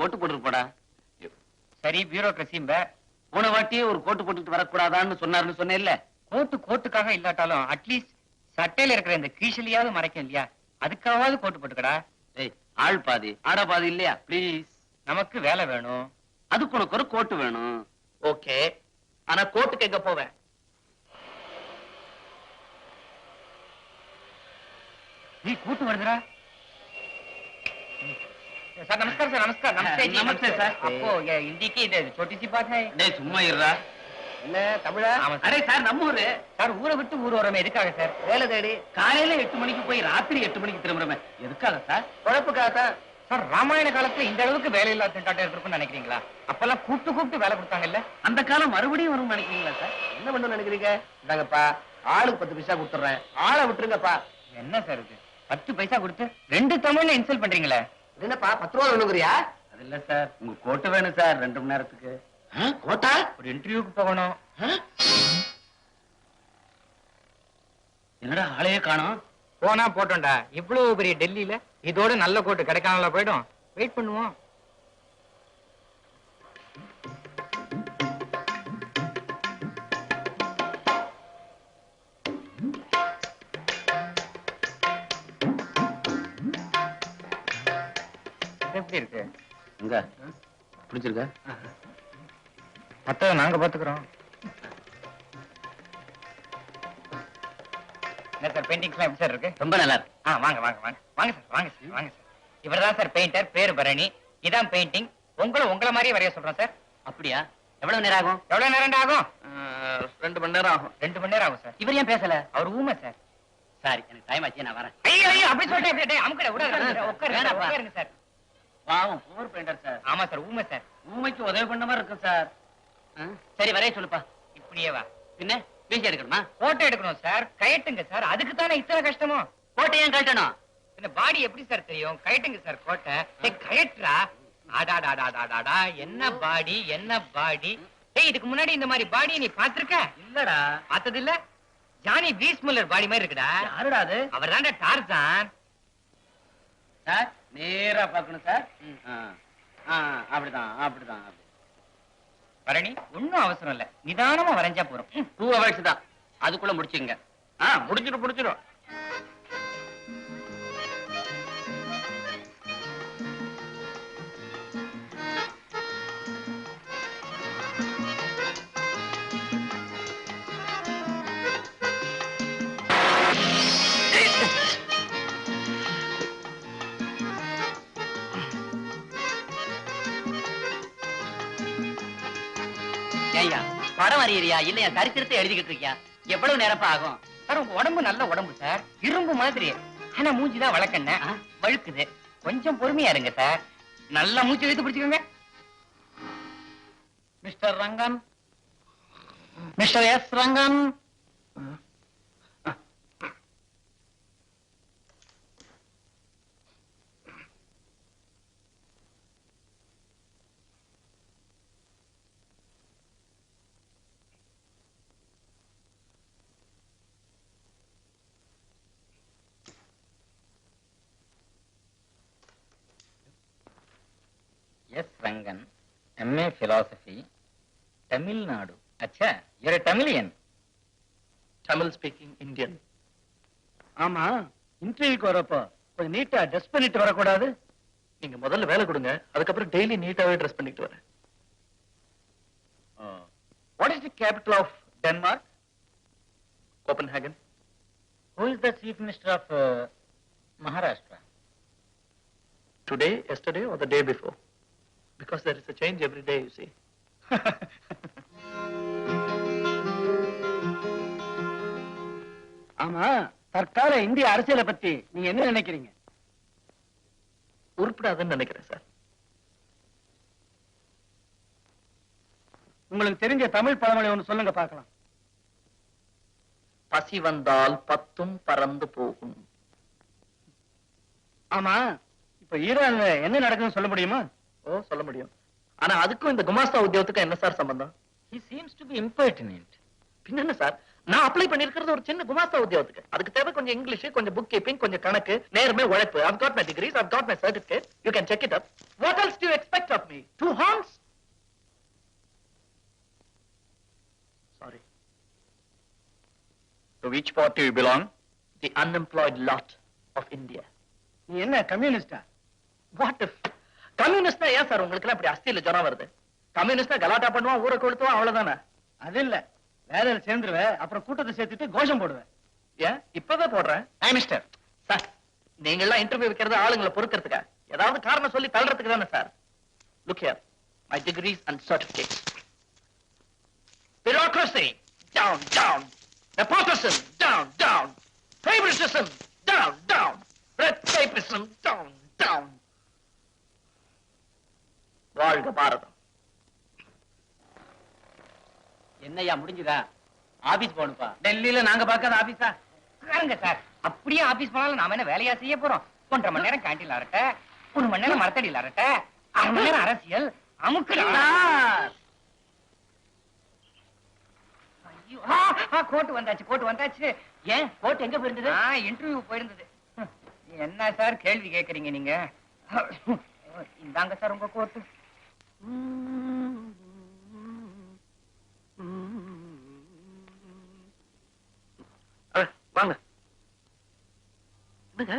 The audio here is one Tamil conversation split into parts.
கோட்டு போட்டு போடா. சரி பியூரோக்ரஸிம்ப போன வாட்டியே ஒரு கோட்டு போட்டுட்டு வரக்கூடாதான்னு சொன்னாருன்னு சொன்னேன் இல்ல. கோட்டுக்காக இல்லாட்டாலும் அட்லீஸ்ட் சட்டையில இருக்கிற இந்த கீழலியாவது மறைக்கும் இல்லையா, அதுக்காவது கோட்டு போட்டுக்கடா. ஏய், ஆள் பாதி ஆடா பாதி இல்லையா? ப்ளீஸ். நமக்கு வேலை வேணும், அதுக்கு உனக்கு ஒரு கோட்டு வேணும். ஓகே, ஆனா கோட்டுக்கு எங்க போவேன்? நீ கூட்டு வருதுடா. सर नमस्कार सर, नमस्कार। नमस्ते जी। नमस्ते सर। आपको ये हिंदी की छोटी सी बात है। டேய் சும்மா இருடா. என்ன தமிழா? அரே சார் நம்ம ஊரு. சார் ஊரை விட்டு ஊர் வரமே எதுக்காக சார்? வேலை தேடி காலையில 8 மணிக்கு போய் ராத்திரி 8 மணிக்கு திரும்புறமே எதுக்காக சார்? குழப்புக்காக தான் சார். ராமாயண காலத்துல இந்த அளவுக்கு வேலை இல்லாத திண்டாட்டம் இருக்குன்னு நினைக்கிறீங்களா? அப்பெல்லாம் கூப்பிட்டு வேலை கொடுத்தாங்கல்ல. அந்த காலம் மறுபடியும் வரும் நினைக்கிறீங்களா சார்? என்ன பண்ணு நினைக்கிறீங்க? இந்தாங்கப்பா, ஆளுக்கு 10 பைசா கொடுத்துறேன், ஆளை விட்டுருங்கப்பா. என்ன சார் இது 10 பைசா கொடுத்து 2 தமிழ்ல இன்சல்ட் பண்றீங்களே? என்னப்பா 10 ரூபா வேணுங்கிறியா? அது இல்ல சார், உங்க கோட்டு வேணும் சார் 2 மணி நேரத்துக்கு. கோட்டா? ஒரு இன்டர்வியூக்கு போகணும். என்னடா ஆளையே காணோம்? போனா போட்டோம்டா, இவ்வளவு பெரிய டெல்லியில இதோட நல்ல கோட்டு கிடைக்காமல போயிடும். வெயிட் பண்ணுவோம். எப்படி இருக்கு? எங்க பிடிச்சிருக்க? மத்த நாங்க பாத்துக்கிறோம். என்ன சார் பெயிண்டிங்ஸ்லாம் எப்படி சார் இருக்கு? ரொம்ப நல்லா இருக்கு. வாங்க வாங்க வாங்க வாங்க சார், வாங்க சார், வாங்க சார். இவர்தான் சார் பெயிண்டர், பேரு பரணி. இதான் பெயிண்டிங். உங்களை மாதிரியே வரைய சொல்றோம் சார். அப்படியா? எவ்வளவு நேரம் ஆகும்? எவ்வளவு நேரம் ஆகும்? 2 மணி நேரம் ஆகும். 2 மணி நேரம் ஆகும் சார். இவர் ஏன் பேசல? அவர் ஊமை சார். சாரி, எனக்கு டைம் ஆச்சு, நான் வரேன். ஐயோ அப்படி சொல்லிட்டு அமுக்கட விடாத. உட்காருங்க சார். பாவம் புவர் பெயிண்டர் சார். ஆமா சார், ஊமை சார். ஊமைக்கு உதவி பண்ண மாதிரி இருக்கும் சார். சரி வரைய சொல்லுப்பா. இப்படியே வா. பின்ன வீசி எடுக்கணுமா? போட்டோ எடுக்கணும் சார். கயட்டுங்க சார். அதுக்கு தானே இத்தனை கஷ்டமோ? கோட்டை ஏன் கட்டணும்? இந்த பாடி எப்படி சார் தெரியும்? கயட்டுங்க சார் கோட்டை. கயட்டுறா. ஆடாடாடாடாடா, என்ன பாடி என்ன பாடி. இதுக்கு முன்னாடி இந்த மாதிரி பாடி நீ பாத்திருக்க? இல்லடா. பார்த்தது இல்ல? ஜானி வீஸ்முல்லர் பாடி மாதிரி இருக்குடா. யாருடா அது? அவர் தான்டா டார்சான். சார் நேரா பாக்கணும் சார். அப்படிதான் அப்படிதான். பரணி ஒன்னும் அவசரம் இல்ல, நிதானமா வரைஞ்சா போறோம். 2 hours தான், அதுக்குள்ள முடிச்சுங்க. முடிச்சிடும். ஏய்யா, படம் வரையறியா இல்லையா சரித்திரத்தை எழுதிக்கிட்டு இருக்கியா? எவ்வளவு நேரப்பா ஆகும்? சார் உங்க உடம்பு நல்ல உடம்பு சார், இரும்பு மாதிரி. ஆனா மூஞ்சிதான் வழக்கண்ண வழுக்குது. கொஞ்சம் பொறுமையா இருங்க சார். நல்லா மூச்சு வைத்து பிடிச்சுக்கோங்க. Mister Rangan, mister S Rangan. S Rangan, MA philosophy, Tamil Nadu. अच्छा, you're a Tamilian. Tamil speaking Indian. ஆமா, இன்டர்வியூக்கு வரப்போ கொஞ்சம் நீட்டா ட்ரெஸ் பண்ணிட்டு வரக்கூடாது? நீங்க முதல்ல வேலை கொடுங்க, அதுக்கப்புறம் டெய்லி நீட்டாவே ட்ரெஸ் பண்ணிட்டு வரேன். What is the capital of Denmark? Copenhagen. Who is the chief minister of Maharashtra? Today, yesterday, or the day before? Because there is a change every day, you see. ஆமா, தற்கால இந்திய அரசியலை பத்தி நீங்க என்ன நினைக்கிறீங்க? உருப்படாதுன்னு நினைக்கிறேன் சார். உங்களுக்கு தெரிஞ்ச தமிழ் பழமொழி ஒண்ணு சொல்லுங்க பார்க்கலாம். பசி வந்தால் 10ம் பறந்து போகும். ஆமா, இப்ப ஈரான்ல என்ன நடக்குதுன்னு சொல்ல முடியுமா? ஓ, சொல்ல முடியும். ஆனா அதுக்கும் இந்த குமாஸ்தா உத்தியோகத்துக்கும் என்ன சார் சம்பந்தம்? He seems to be impertinent. பின்ன என்ன சார், நான் அப்ளை பண்ணிருக்கிறது ஒரு சின்ன குமாஸ்தா உத்தியோகத்துக்கு. அதுக்கு தேவை கொஞ்சம் இங்கிலீஷ், கொஞ்சம் புக் கீப்பிங், கொஞ்சம் கணக்கு, நேர்மை, உழைப்பு. I've got my degrees, I've got my certificate. You can check it up. What else do you expect of me. 2 horns? Sorry. To which party you belong? The unemployed lot of India. நீ என்ன கம்யூனிஸ்டா? What if? கம்யூனிஸ்டா ஏன் சார் உங்களுக்கு அப்படி அஸ்தியில ஜுரம் வருது? கம்யூனிஸ்டா கலாட்டா பண்ணுவான், ஊரை கொளுத்துவான், அவ்வளவுதானே? அது இல்ல, வேலையில சேர்ந்துருவேன், அப்புறம் கூட்டத்தை சேர்த்துட்டு கோஷம் போடுவேன். ஏன் இப்பவே போடுறேன்? மிஸ்டர், சார், நீங்க எல்லாம் இன்டர்வியூ வைக்கிறது ஆளுங்களை பொறுக்கிறதுக்கா? ஏதாவது காரணம் சொல்லி தள்ளுறதுக்கு தானே sir? Look here, my degrees and certificates. Bureaucracy, down, down. Nepotism, down, down. Favoritism, down, down. Red tapeism, down, down. வாழ்க பாரதம். என்னையா முடிஞ்சுதா? ஆபீஸ் போகணுப்பா. டெல்லியில நாங்க பார்க்காத ஆபீஸா? பாருங்க சார், அப்படியே ஆபீஸ் போனாலும் நாம என்ன வேலையா செய்ய போறோம்? 1.5 மணி நேரம் கேண்டீன்ல அரட்ட, 1 மணி நேரம் மரத்தடியில் அரட்ட, 1/2 மணி நேரம் அரசியல் அமுக்கலாம். ஐயோ, கோட்டு வந்தாச்சு. ஏன் கோட் எங்க போயிருந்தது? இன்டர்வியூ போயிருந்தது. என்ன சார் கேள்வி கேக்குறீங்க நீங்க? இந்தாங்க சார் உங்க கோட்டு. வாங்க. என்னங்க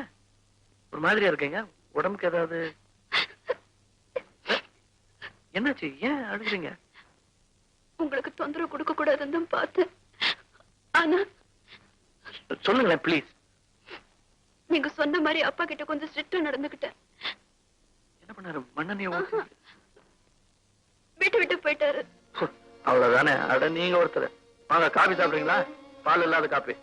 ஒரு மாதிரியா இருக்கீங்க? உடம்புக்கு ஏதாவது என்னாச்சு? ஏன் அழுகுறீங்க? உங்களுக்கு தொந்தரவு கொடுக்க கூடாதுன்னு பார்த்தேன். ஆனா சொல்லுங்களேன் ப்ளீஸ். நீங்க சொன்ன மாதிரி அப்பா கிட்ட கொஞ்சம் ஸ்ட்ரிக்டா நடந்துகிட்டேன். என்ன பண்ணாரு? மண்ணெண்ணெய் ஊத்தி வீட்டு விட்டு போயிட்டாரு. அவ்வளவுதானே? அட நீங்க ஒருத்தர். வாங்க, காபி சாப்பிடுறீங்களா? பால் இல்லாத காபி.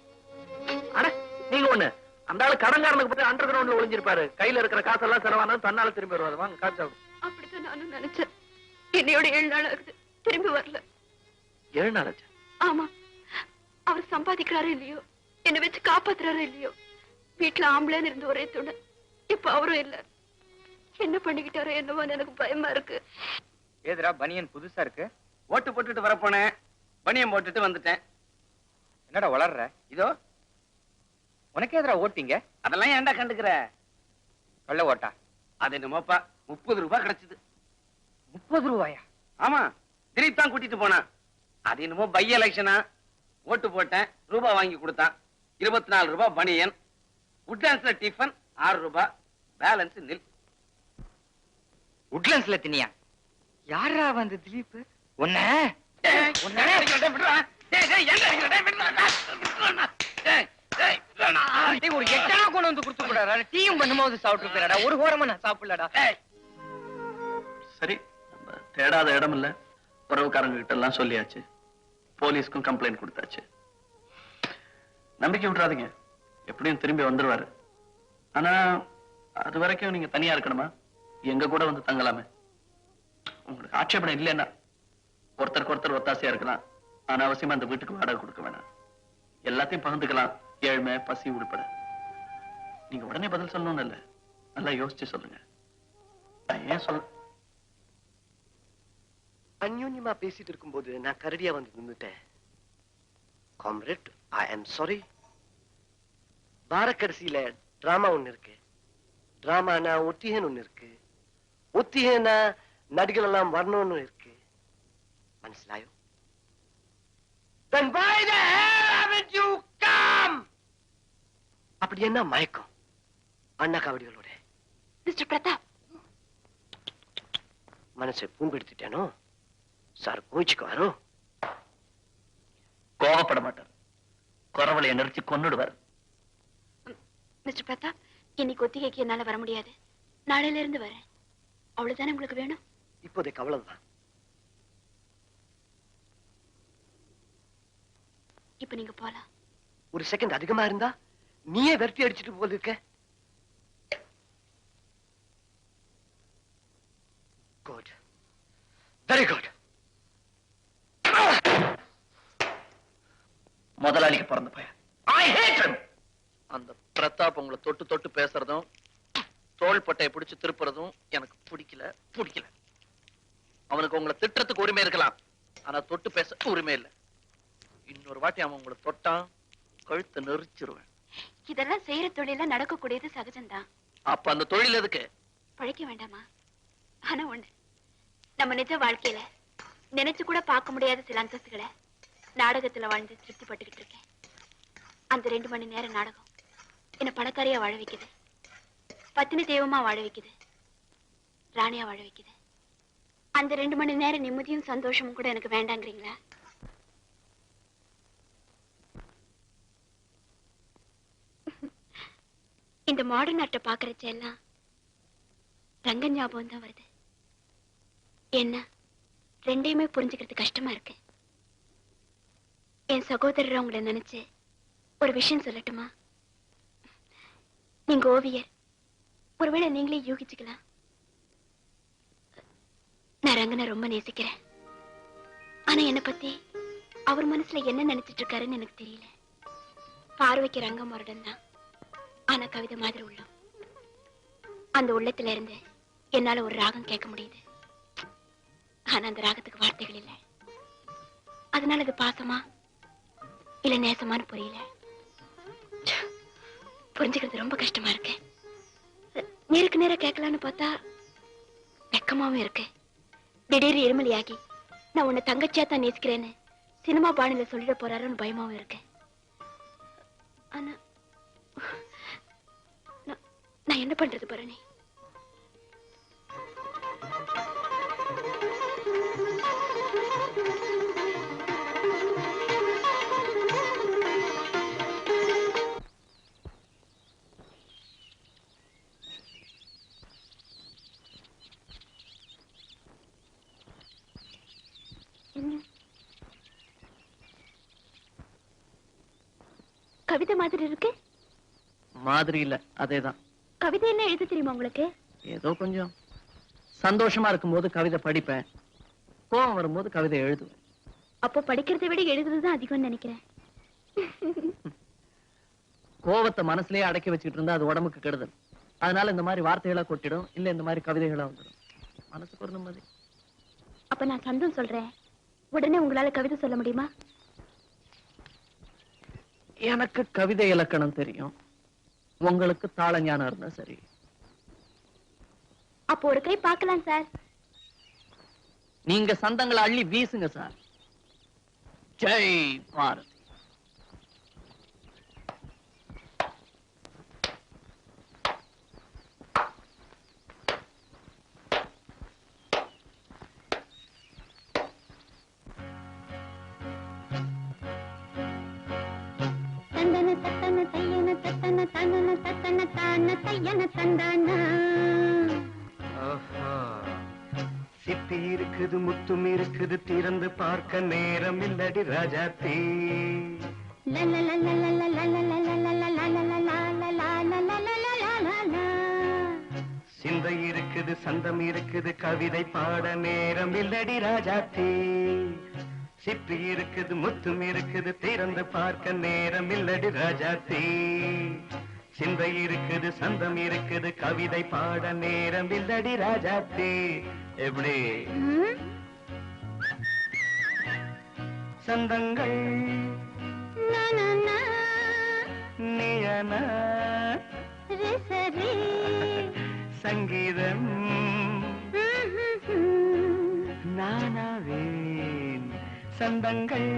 அட நீங்க ஒண்ணு, அந்த ஆளு கடன்காரனுக்கு போய் அண்டர் கிரவுண்ட்ல ஒளிஞ்சிருப்பாரு. கையில இருக்கிற காசெல்லாம் செலவானது தன்னால திரும்பி வருவாரு. வாங்க காபி சாப்பிடும். அப்படித்தான் நானும் நினைச்சேன். என்னையோட 7 நாள் ஆகுது, திரும்பி வரல. 7 நாள் ஆச்சு? ஆமா, அவர் சம்பாதிக்கிறாரோ இல்லையோ, என்னை வச்சு காப்பாத்துறாரோ இல்லையோ, வீட்டுல ஆம்பளைன்னு இருந்து ஒரே துணை. இப்ப அவரும் இல்ல. என்ன பண்ணிக்கிட்டாரோ என்னவோ எனக்கு பயமா இருக்கு. ஏதுரா பனியன் புதுசா இருக்கு? ஓட்டு போட்டுட்டு வர போனேன், பனியம் போட்டுட்டு வந்துட்டேன். என்னடா வளர்ற? இதோ. உனக்கு எதிரா ஓட்டிங்க? அதெல்லாம் ஏன்டா கண்டுக்கிற? கள்ள ஓட்டா? அது என்னமோப்பா 30 ரூபாய் கிடைச்சது. 30 ரூபாயா? ஆமா, திலீப் தான் கூட்டிட்டு போனான். அது என்னமோ பை எலெக்ஷனா. ஓட்டு போட்டேன், ரூபாய் வாங்கி கொடுத்தான். 24 ரூபாய் பனியன். உட்லாண்ட்ஸ்ல டிஃபன் 6 ரூபாய், பேலன்ஸ் நில். உட்லண்ட்ஸ்ல தினியா? யாரா வந்து திலீப்? உன்ன ஒரு 8 கொண்டு வந்து கொடுத்து கூடாடா. டீயும் பண்ணும்போது சாப்பிட்டு போயிடா. ஒரு ஹோரமா நான் சாப்பிடலடா. சரி, நம்ம தேடாத இடம் இல்ல. உறவுக்காரங்க கிட்ட எல்லாம் சொல்லியாச்சு. போலீஸ்க்கும் கம்ப்ளைண்ட் கொடுத்தாச்சு. நம்பிக்கை விட்டுறாதீங்க, எப்படியும் திரும்பி வந்துருவாரு. ஆனா அது வரைக்கும் நீங்க தனியா இருக்கணுமா? எங்க கூட வந்து தங்கலாமே. உங்களுக்கு ஆட்சேபணம் இல்லைன்னா ஒருத்தருக்கு ஒருத்தர் ஒத்தாசையா இருக்கலாம். ஆனா அவசியமா அந்த வீட்டுக்கு வாடகை கொடுக்க வேணாம். எல்லாத்தையும் பகிர்ந்துக்கலாம், ஏழ்மை பசி உட்பட. நீங்க உடனே பதில் சொல்லணும்னு இல்ல, நல்லா யோசிச்சு சொல்லுங்க. ஏன் சொல்ல? அந்யோன்யமா பேசிட்டு இருக்கும்போது நான் கரடியா வந்து நின்னுட்டேன். Comrade, I am sorry. வாரக்கடைசியில drama ஒண்ணு இருக்கு. டிராமானா ஒத்திகன் ஒண்ணு இருக்கு. ஒத்திகனா நடிகள் எல்லாம் வரணும்னு இருக்கு. மனசிலாயோ? Then why the hell haven't you come? அப்படி என்ன மயக்கம் அண்ணா காவடிகளோட? மிஸ்டர் பிரதாப், மனசை பூம்பெடுத்துட்டேனோ? சார் கோயிச்சுக்குவாரோ? கோபப்பட மாட்டார், குறவளைய நிறுத்தி கொன்னுடுவார். மிஸ்டர் பிரதாப், இன்னைக்கு ஒத்திகைக்கு என்னால வர முடியாது. நாளையில இருந்து வரேன். அவ்வளவுதானே உங்களுக்கு வேணும்? இப்போதைக்கு அவ்வளவுதான். இப்ப நீங்க போலாம். ஒரு செகண்ட் அதிகமா இருந்தா நீயே வெறுட்டி அடிச்சுட்டு போல இருக்க. Good, very good. முதலாளிக்கு பிறந்த பையன். I hate him. அந்த பிரதாப் உங்களை தொட்டு தொட்டு பேசுறதும் தோள் பட்டையை பிடிச்சு திருப்புறதும் எனக்கு பிடிக்கல. அவனுக்கு உங்களை திட்டத்துக்கு உரிமை இருக்கலாம், ஆனா தொட்டு பேச உரிமை இல்லை. இன்னொரு வாட்டி அவன் உங்களை தொட்டான், கழுத்தை நெரிச்சிருவேன். இதெல்லாம் செய்யற தொழில நடக்கக்கூடியது சகஜம்தான். அப்ப அந்த தொழில் எதுக்கு? பழைக்க வேண்டாமா? ஆனா ஒண்ணு, நம்ம நிஜ வாழ்க்கையில நினைச்சு கூட பார்க்க முடியாத சில அந்தஸ்துகளை நாடகத்துல வாழ்ந்து திருப்தி பட்டுக்கிட்டு இருக்கேன். அந்த 2 மணி நேர நாடகம் என்ன பணக்காரியா வாழ வைக்குது, பத்தினி தெய்வமா வாழ வைக்குது, ராணியா வாழ வைக்குது. அந்த 2 மணி நேர நிம்மதியும் சந்தோஷமும் கூட எனக்கு வேண்டாங்கிறீங்களா? இந்த மாடர்ன் ஆர்ட்டை பாக்குறச்ச எல்லாம் ரங்க ஞாபகம் தான் வருது. என்ன ரெண்டையுமே புரிஞ்சுக்கிறது கஷ்டமா இருக்கு. என் சகோதரர் அவங்கள நினைச்சு ஒரு விஷயம் சொல்லட்டுமா? நீங்க ஓவியர், ஒருவேளை நீங்களே யூகிச்சுக்கலாம். நான் ரங்கனை ரொம்ப நேசிக்கிறேன். ஆனா என்ன பத்தி அவர் மனசுல என்ன நினைச்சிட்டு இருக்காருன்னு எனக்கு தெரியல. பார்வைக்கு ரங்கம் முரடன் தான், ஆனா கவிதை மாதிரி உள்ளம். அந்த உள்ளத்துல இருந்து என்னால ஒரு ராகம் கேட்க முடியுது. ஆனா அந்த ராகத்துக்கு வார்த்தைகள் இல்லை. அதனால அது பாசமா இல்ல நேசமானு புரியல. புரிஞ்சுக்கிறது ரொம்ப கஷ்டமா இருக்கு. நேருக்கு நேர கேட்கலான்னு பார்த்தா வெக்கமாவும் இருக்கு. திடீர்னு இருமலியாகி நான் உன்னை தங்கச்சியா தான் நேசிக்கிறேன்னு சினிமா பாணியில சொல்லிட போறாருன்னு பயமாவும் இருக்கு. ஆனா நான் என்ன பண்றது பரணி? கவிதை மாதிரி இருக்கு. மாதிரி இல்ல, அதேதான். கவிதை என்ன எழுத தெரியுமா உங்களுக்கு? ஏதோ கொஞ்சம். சந்தோஷமா இருக்கும்போது கவிதை படிப்பேன், கோபம் வரும்போது கவிதை எழுதுவேன். அப்போ படிக்கிறதை விட எழுதுறதுதான் அதிகம்னு நினைக்கிறேன். கோவத்தை மனசுலயே அடக்கி வச்சுக்கிட்டு இருந்தா அது உடம்புக்கு கெடுதல். அதனால இந்த மாதிரி வார்த்தைகளா கொட்டிடும், இல்ல இந்த மாதிரி கவிதைகளா வந்துடும். மனசுக்கு ஒரு நிம்மதி. அப்ப நான் சந்தோஷம் சொல்றேன், உடனே உங்களால கவிதை சொல்ல முடியுமா? எனக்கு கவிதை இலக்கணம் தெரியும், உங்களுக்கு தாள ஞானம் இருந்தா சரி. அப்போ ஒரு கை பார்க்கலாம் சார். நீங்க சந்தங்களை அள்ளி வீசுங்க சார். ஜெய் பாரதி. சிப்பி இருக்குது, முத்தும் இருக்குது, திறந்து பார்க்க நேரம் இல்லடி ராஜாத்தி. சிந்தை இருக்குது, சந்தம் இருக்குது, கவிதை பாட நேரம் இல்லடி ராஜாத்தி. சிப்பி இருக்குது, முத்தும் இருக்குது, திறந்து பார்க்க நேரம் இல்லடி ராஜாத்தி. சிந்தை இருக்குது, சந்தம் இருக்குது, கவிதை பாட நேரம் இல்லடி ராஜாத்தி. எப்படி சந்தங்கள் நீயனா சங்கீதம் நானாவேன். சந்தங்கள்